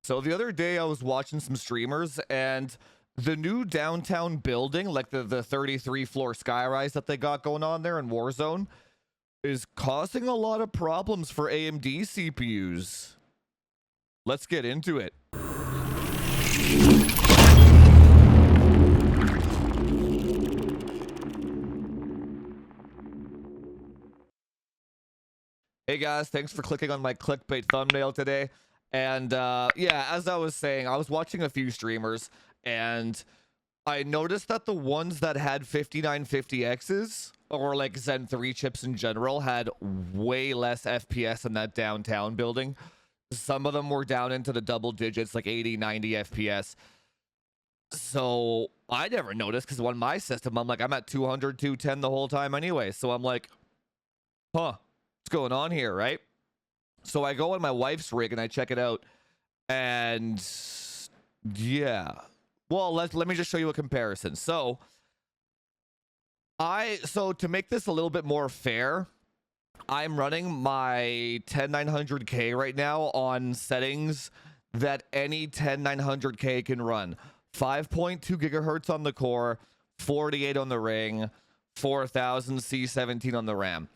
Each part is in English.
So the other day I was watching some streamers, and the new downtown building, like the 33 floor skyrise that they got going on there in Warzone, is causing a lot of problems for AMD CPUs. Let's get into it. Hey guys, thanks for clicking on my clickbait thumbnail today. And yeah, as I was saying, I was watching a few streamers, and I noticed that the ones that had 5950Xs, or like Zen 3 chips in general, had way less FPS in that downtown building. Some of them were down into the double digits, like 80, 90 FPS. So I never noticed, because on my system, I'm at 200, 210 the whole time anyway. So I'm like, huh, what's going on here, right? So I go on my wife's rig and I check it out, and yeah. Well, let me just show you a comparison. So to make this a little bit more fair, I'm running my 10900K right now on settings that any 10900K can run. 5.2 gigahertz on the core, 48 on the ring, 4000 C17 on the RAM.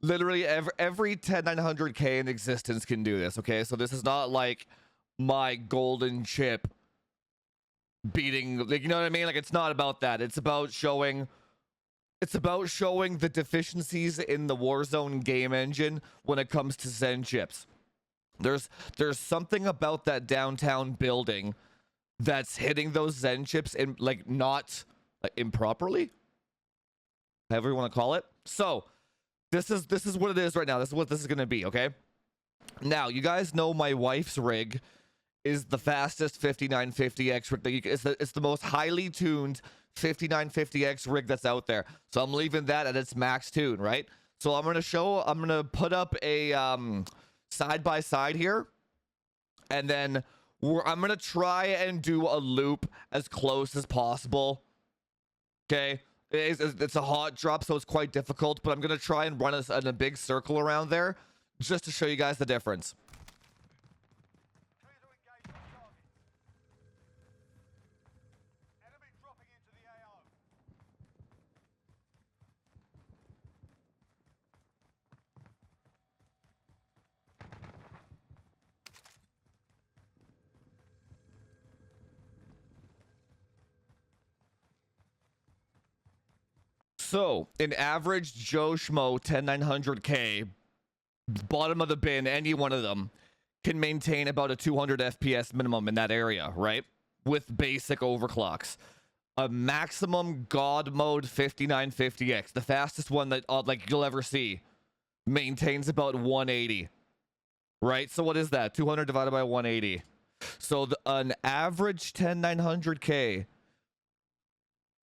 Literally every 10900K in existence can do this, okay? So this is not like my golden chip beating, like, you know what I mean? Like, it's not about that. It's about showing the deficiencies in the Warzone game engine when it comes to Zen chips. There's something about that downtown building that's hitting those Zen chips in, like, not improperly, however you want to call it. So this is what it is right now. This is what this is going to be, okay? Now, you guys know my wife's rig is the fastest 5950X rig that you can, it's the most highly tuned 5950X rig that's out there. So I'm leaving that at its max tune, right? So I'm going to put up a side by side here, and then I'm going to try and do a loop as close as possible. Okay? It's a hot drop, so it's quite difficult, but I'm going to try and run in a big circle around there just to show you guys the difference. So, an average Joe Schmo 10900K, bottom of the bin, any one of them, can maintain about a 200 FPS minimum in that area, right? With basic overclocks. A maximum God mode 5950X, the fastest one that like you'll ever see, maintains about 180, right? So what is that? 200 divided by 180. So an average 10900K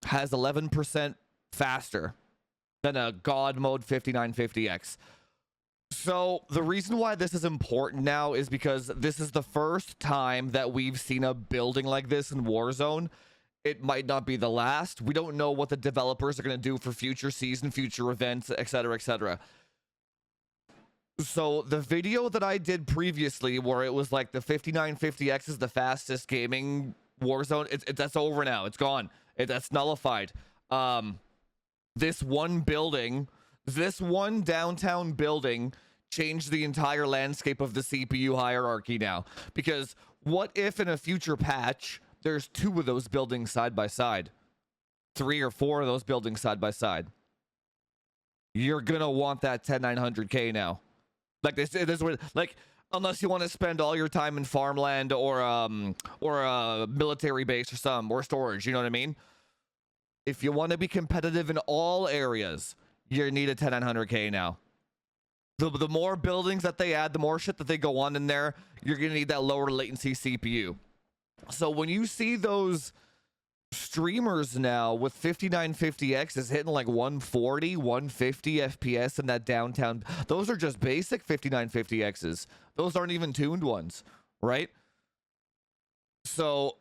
has 11% faster than a God mode 5950X. So the reason why this is important now is because this is the first time that we've seen a building like this in Warzone. It might not be the last. We don't know what the developers are going to do for future season, future events, etc., etc. So the video that I did previously, where it was like the 5950X is the fastest gaming Warzone, that's over now. It's gone. That's nullified. This one downtown building changed the entire landscape of the CPU hierarchy now. Because what if in a future patch, there's 2 of those buildings side by side? 3 or 4 of those buildings side by side. You're gonna want that 10900K now. Like this like, unless you want to spend all your time in farmland or a military base or storage, you know what I mean? If you want to be competitive in all areas, you need a 10900K now. The more buildings that they add, the more shit that they go on in there, you're going to need that lower latency CPU. So when you see those streamers now with 5950X is hitting like 140, 150 FPS in that downtown, those are just basic 5950Xs. Those aren't even tuned ones, right? So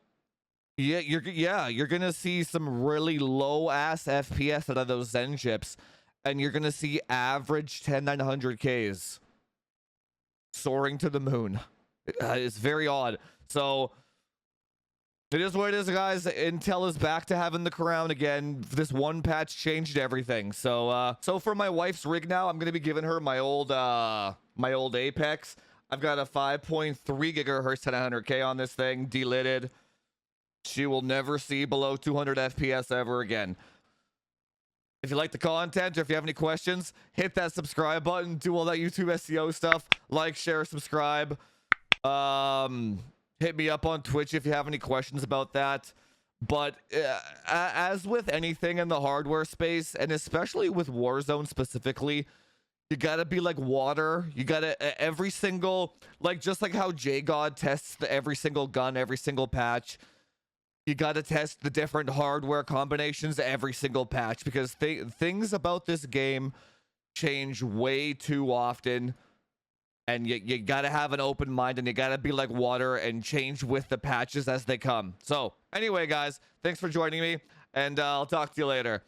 yeah, you're gonna see some really low ass FPS out of those Zen chips, and you're gonna see average 10900Ks soaring to the moon. It's very odd. So it is what it is, guys. Intel is back to having the crown again. This one patch changed everything. So for my wife's rig now, I'm gonna be giving her my old Apex. I've got a 5.3 gigahertz 100K on this thing, delidded. She will never see below 200 FPS ever again. If you like the content, or if you have any questions, hit that subscribe button. Do all that YouTube SEO stuff. Like, share, subscribe. Hit me up on Twitch if you have any questions about that. But as with anything in the hardware space, and especially with Warzone specifically, you gotta be like water. You gotta every single, like, just like how JGod tests every single gun, every single patch. You gotta test the different hardware combinations every single patch, because things about this game change way too often. And you gotta have an open mind, and you gotta be like water and change with the patches as they come. So anyway, guys, thanks for joining me, and I'll talk to you later.